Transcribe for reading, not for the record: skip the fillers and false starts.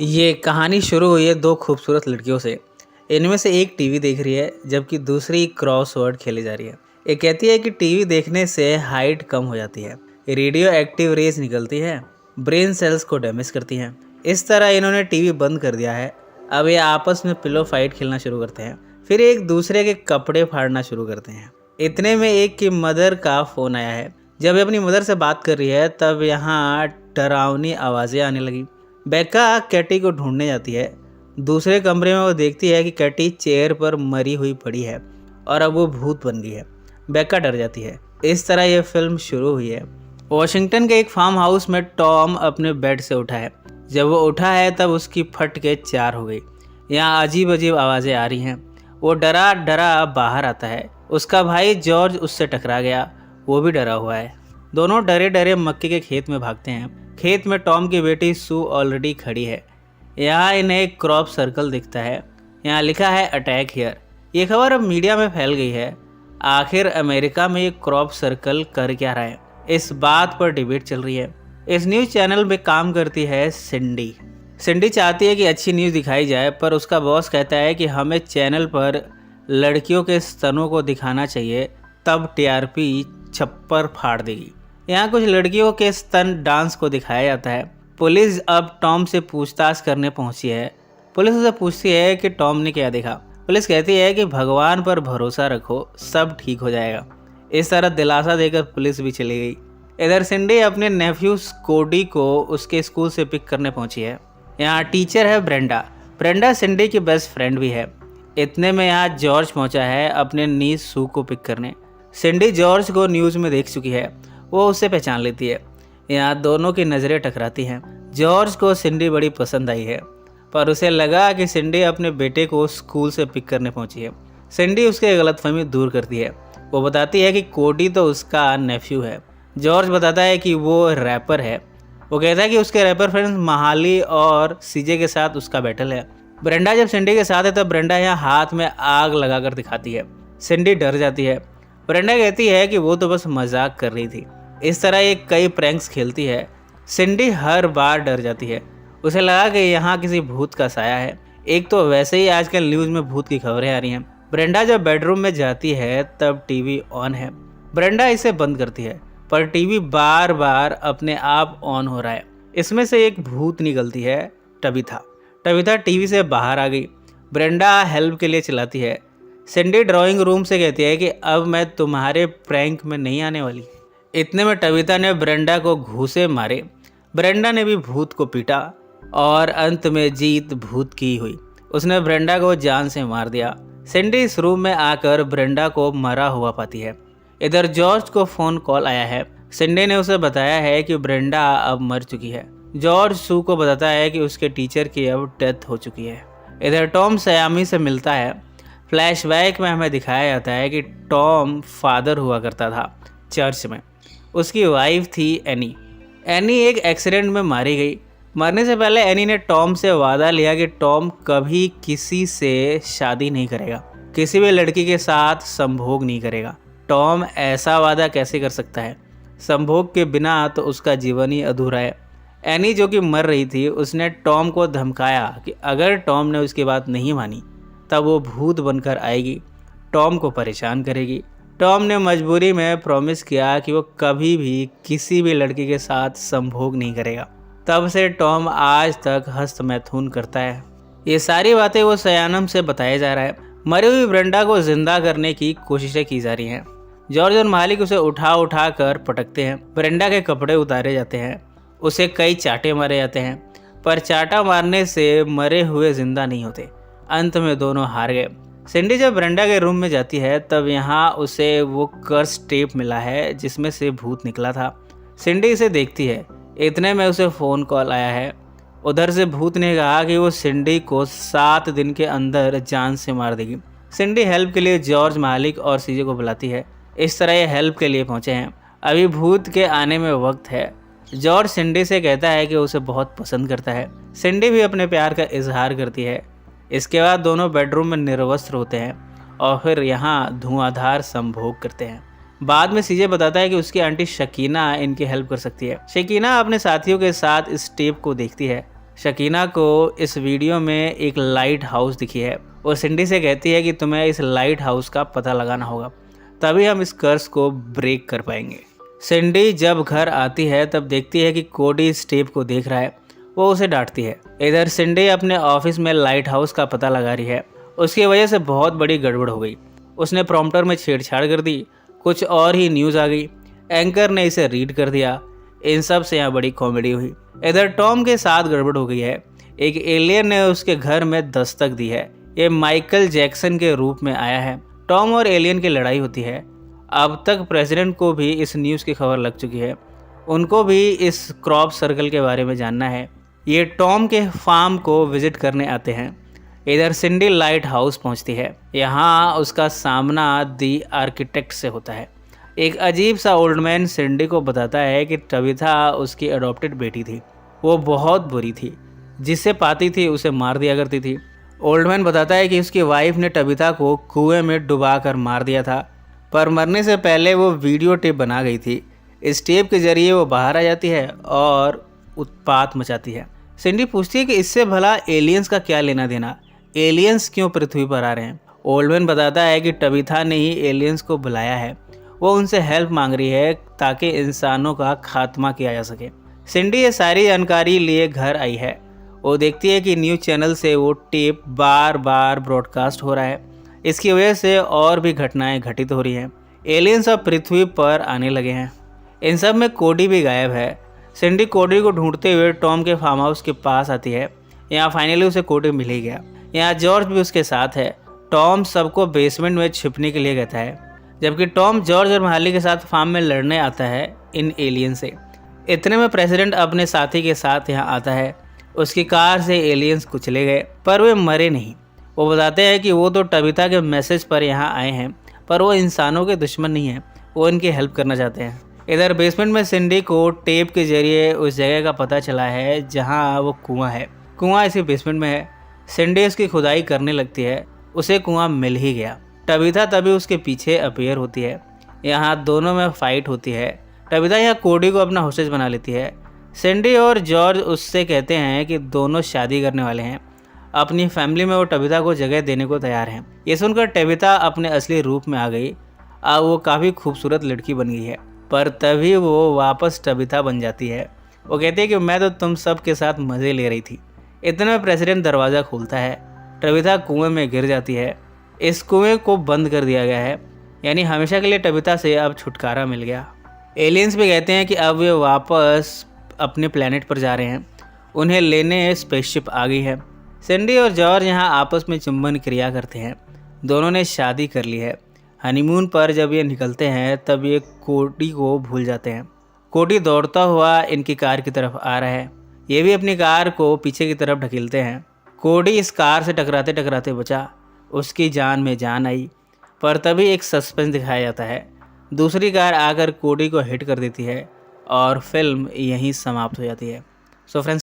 ये कहानी शुरू हुई है दो खूबसूरत लड़कियों से। इनमें से एक टीवी देख रही है जबकि दूसरी क्रॉसवर्ड खेली जा रही है। ये कहती है कि टीवी देखने से हाइट कम हो जाती है, रेडियो एक्टिव रेज निकलती है, ब्रेन सेल्स को डैमेज करती हैं। इस तरह इन्होंने टीवी बंद कर दिया है। अब ये आपस में पिलो फाइट खेलना शुरू करते हैं, फिर एक दूसरे के कपड़े फाड़ना शुरू करते हैं। इतने में एक की मदर का फ़ोन आया है। जब ये अपनी मदर से बात कर रही है तब यहाँ डरावनी आवाज़ें आने लगी। बेका कैटी को ढूंढने जाती है। दूसरे कमरे में वो देखती है कि कैटी चेयर पर मरी हुई पड़ी है और अब वो भूत बन गई है। बेका डर जाती है। इस तरह यह फिल्म शुरू हुई है। वॉशिंगटन के एक फार्म हाउस में टॉम अपने बेड से उठा है। जब वो उठा है तब उसकी फट के चार हो गई। यहाँ अजीब अजीब आवाज़ें आ रही हैं। वो डरा डरा बाहर आता है। उसका भाई जॉर्ज उससे टकरा गया, वो भी डरा हुआ है। दोनों डरे डरे मक्के के खेत में भागते हैं। खेत में टॉम की बेटी सू ऑलरेडी खड़ी है। यहाँ इन्हें एक क्रॉप सर्कल दिखता है। यहाँ लिखा है अटैक हियर। ये खबर अब मीडिया में फैल गई है। आखिर अमेरिका में ये क्रॉप सर्कल कर क्या रहा है, इस बात पर डिबेट चल रही है। इस न्यूज़ चैनल में काम करती है सिंडी। सिंडी चाहती है कि अच्छी न्यूज़ दिखाई जाए, पर उसका बॉस कहता है कि हमें चैनल पर लड़कियों के स्तनों को दिखाना चाहिए, तब टीआरपी छप्पर फाड़ देगी। यहाँ कुछ लड़कियों के स्तन डांस को दिखाया जाता है। पुलिस अब टॉम से पूछताछ करने पहुंची है। पुलिस उसे पूछती है कि टॉम ने क्या देखा। पुलिस कहती है कि भगवान पर भरोसा रखो, सब ठीक हो जाएगा। इस तरह दिलासा देकर पुलिस भी चली गई। इधर सिंडी अपने नेफ्यू कोडी को उसके स्कूल से पिक करने पहुंची है। यहाँ टीचर है ब्रेंडा। ब्रेंडा सिंडी की बेस्ट फ्रेंड भी है। इतने में यहाँ जॉर्ज पहुंचा है अपने नीस सू को पिक करने। सिंडी जॉर्ज को न्यूज़ में देख चुकी है, वो उसे पहचान लेती है। यहाँ दोनों की नज़रें टकराती हैं। जॉर्ज को सिंडी बड़ी पसंद आई है, पर उसे लगा कि सिंडी अपने बेटे को स्कूल से पिक करने पहुंची है। सिंडी उसके गलतफहमी दूर करती है। वो बताती है कि कोडी तो उसका नेफ्यू है। जॉर्ज बताता है कि वो रैपर है। वो कहता है कि उसके रैपर फ्रेंड्स महाली और सीजे के साथ उसका बैटल है। ब्रेंडा जब सिंडी के साथ है तब ब्रेंडा यहाँ हाथ में आग लगाकर दिखाती है। सिंडी डर जाती है। ब्रेंडा कहती है कि वो तो बस मजाक कर रही थी। इस तरह ये कई प्रैंक्स खेलती है। सिंडी हर बार डर जाती है। उसे लगा कि यहाँ किसी भूत का साया है। एक तो वैसे ही आजकल न्यूज़ में भूत की खबरें आ रही हैं। ब्रेंडा जब बेडरूम में जाती है तब टीवी ऑन है। ब्रेंडा इसे बंद करती है, पर टीवी बार बार अपने आप ऑन हो रहा है। इसमें से एक भूत निकलती है, टबिथा। टबिथा टीवी से बाहर आ गई। ब्रेंडा हेल्प के लिए चिल्लाती है। सिंडी ड्राइंग रूम से कहती है कि अब मैं तुम्हारे प्रैंक में नहीं आने वाली। इतने में टबिथा ने ब्रेंडा को घूंसे मारे। ब्रेंडा ने भी भूत को पीटा और अंत में जीत भूत की हुई। उसने ब्रेंडा को जान से मार दिया। सिंडी इस रूम में आकर ब्रेंडा को मरा हुआ पाती है। इधर जॉर्ज को फ़ोन कॉल आया है। सिंडी ने उसे बताया है कि ब्रेंडा अब मर चुकी है। जॉर्ज सू को बताता है कि उसके टीचर की अब डेथ हो चुकी है। इधर टॉम सयामी से मिलता है। फ्लैशबैक में हमें दिखाया जाता है कि टॉम फादर हुआ करता था चर्च में। उसकी वाइफ थी एनी। एनी एक एक्सीडेंट में मारी गई। मरने से पहले एनी ने टॉम से वादा लिया कि टॉम कभी किसी से शादी नहीं करेगा, किसी भी लड़की के साथ संभोग नहीं करेगा। टॉम ऐसा वादा कैसे कर सकता है? संभोग के बिना तो उसका जीवन ही अधूरा है। एनी जो कि मर रही थी, उसने टॉम को धमकाया कि अगर टॉम ने उसकी बात नहीं मानी तब वो भूत बनकर आएगी, टॉम को परेशान करेगी। टॉम ने मजबूरी में प्रॉमिस किया कि वो कभी भी किसी भी लड़की के साथ संभोग नहीं करेगा। तब से टॉम आज तक हस्तमैथुन करता है। ये सारी बातें वो सयानम से बताया जा रहा है। मरी हुई ब्रेंडा को जिंदा करने की कोशिशें की जा रही हैं। जॉर्ज और मालिक उसे उठा उठा कर पटकते हैं। ब्रेंडा के कपड़े उतारे जाते हैं। उसे कई चाटे मारे जाते हैं, पर चाटा मारने से मरे हुए जिंदा नहीं होते। अंत में दोनों हार गए। सिंडी जब ब्रेंडा के रूम में जाती है तब यहाँ उसे वो कर्स टेप मिला है जिसमें से भूत निकला था। सिंडी इसे देखती है। इतने में उसे फ़ोन कॉल आया है। उधर से भूत ने कहा कि वो सिंडी को 7 दिन के अंदर जान से मार देगी। सिंडी हेल्प के लिए जॉर्ज, मालिक और सीजे को बुलाती है। इस तरह ये हेल्प के लिए पहुँचे हैं। अभी भूत के आने में वक्त है। जॉर्ज सिंडी से कहता है कि उसे बहुत पसंद करता है। सिंडी भी अपने प्यार का इजहार करती है। इसके बाद दोनों बेडरूम में निर्वस्त्र होते हैं और फिर यहाँ धुआंधार संभोग करते हैं। बाद में सीजे बताता है कि उसकी आंटी शकीना इनकी हेल्प कर सकती है। शकीना अपने साथियों के साथ इस टेप को देखती है शकीना को इस वीडियो में एक लाइट हाउस दिखी है। वो सिंडी से कहती है कि तुम्हें इस लाइट हाउस का पता लगाना होगा, तभी हम इस कर्स को ब्रेक कर पाएंगे। सिंडी जब घर आती है तब देखती है कि कोडी इस टेप को देख रहा है। वो उसे डांटती है। इधर सिंडी अपने ऑफिस में लाइट हाउस का पता लगा रही है। उसकी वजह से बहुत बड़ी गड़बड़ हो गई। उसने प्रॉम्प्टर में छेड़छाड़ कर दी, कुछ और ही न्यूज़ आ गई। एंकर ने इसे रीड कर दिया। इन सब से यहाँ बड़ी कॉमेडी हुई। इधर टॉम के साथ गड़बड़ हो गई है। एक एलियन ने उसके घर में दस्तक दी है। ये माइकल जैक्सन के रूप में आया है। टॉम और एलियन की लड़ाई होती है। अब तक प्रेसिडेंट को भी इस न्यूज़ की खबर लग चुकी है। उनको भी इस क्रॉप सर्कल के बारे में जानना है। ये टॉम के फार्म को विजिट करने आते हैं। इधर सिंडी लाइट हाउस पहुंचती है। यहाँ उसका सामना दी आर्किटेक्ट से होता है। एक अजीब सा ओल्ड मैन सिंडी को बताता है कि टबिथा उसकी अडॉप्टेड बेटी थी। वो बहुत बुरी थी, जिसे पाती थी उसे मार दिया करती थी। ओल्ड मैन बताता है कि उसकी वाइफ ने टबिथा को कुएं में डुबा कर मार दिया था, पर मरने से पहले वो वीडियो टेप बना गई थी। इस टेप के जरिए वो बाहर आ जाती है और उत्पात मचाती है। सिंडी पूछती है कि इससे भला एलियंस का क्या लेना देना, एलियंस क्यों पृथ्वी पर आ रहे हैं। ओल्ड मैन बताता है कि टबिथा ने ही एलियंस को बुलाया है। वो उनसे हेल्प मांग रही है ताकि इंसानों का खात्मा किया जा सके। सिंडी ये सारी जानकारी लिए घर आई है। वो देखती है कि न्यूज़ चैनल से वो टेप बार बार ब्रॉडकास्ट हो रहा है। इसकी वजह से और भी घटनाएं घटित हो रही हैं। एलियंस अब पृथ्वी पर आने लगे हैं। इन सब में कोडी भी गायब है। सिंडी कोडी को ढूंढते हुए टॉम के फार्म हाउस के पास आती है। यहाँ फाइनली उसे कोडी मिल ही गया। यहाँ जॉर्ज भी उसके साथ है। टॉम सबको बेसमेंट में छिपने के लिए कहता है, जबकि टॉम जॉर्ज और महाली के साथ फार्म में लड़ने आता है इन एलियन से। इतने में प्रेसिडेंट अपने साथी के साथ यहाँ आता है। उसकी कार से एलियंस कुचले गए, पर वे मरे नहीं। वो बताते हैं कि वो तो टबिथा के मैसेज पर यहाँ आए हैं, पर वो इंसानों के दुश्मन नहीं हैं। वो इनकी हेल्प करना चाहते हैं। इधर बेसमेंट में सिंडी को टेप के जरिए उस जगह का पता चला है जहाँ वो कुआं है। कुआं इसी बेसमेंट में है। सिंडी उसकी खुदाई करने लगती है। उसे कुआं मिल ही गया। टबिथा तभी उसके पीछे अपीयर होती है। यहाँ दोनों में फाइट होती है। टबिथा यहाँ कोडी को अपना होस्टेज बना लेती है। सिंडी और जॉर्ज उससे कहते हैं कि दोनों शादी करने वाले हैं। अपनी फैमिली में वो टबिथा को जगह देने को तैयार हैं। ये सुनकर टबिथा अपने असली रूप में आ गई। अब वो काफ़ी खूबसूरत लड़की बन गई है, पर तभी वो वापस टबिथा बन जाती है। वो कहती है कि मैं तो तुम सब के साथ मज़े ले रही थी। इतने में प्रेसिडेंट दरवाज़ा खोलता है। टबिथा कुएं में गिर जाती है। इस कुएं को बंद कर दिया गया है, यानी हमेशा के लिए टबिथा से अब छुटकारा मिल गया। एलियंस भी कहते हैं कि अब वे वापस अपने प्लेनेट पर जा रहे हैं। उन्हें लेने स्पेसशिप आ गई है। सिंडी और जॉर्ज यहाँ आपस में चुंबन क्रिया करते हैं। दोनों ने शादी कर ली है। हनीमून पर जब ये निकलते हैं तब ये कोडी को भूल जाते हैं। कोडी दौड़ता हुआ इनकी कार की तरफ आ रहा है। ये भी अपनी कार को पीछे की तरफ ढकेलते हैं। कोडी इस कार से टकराते टकराते बचा। उसकी जान में जान आई, पर तभी एक सस्पेंस दिखाया जाता है। दूसरी कार आकर कोडी को हिट कर देती है और फिल्म यहीं समाप्त हो जाती है। So friends,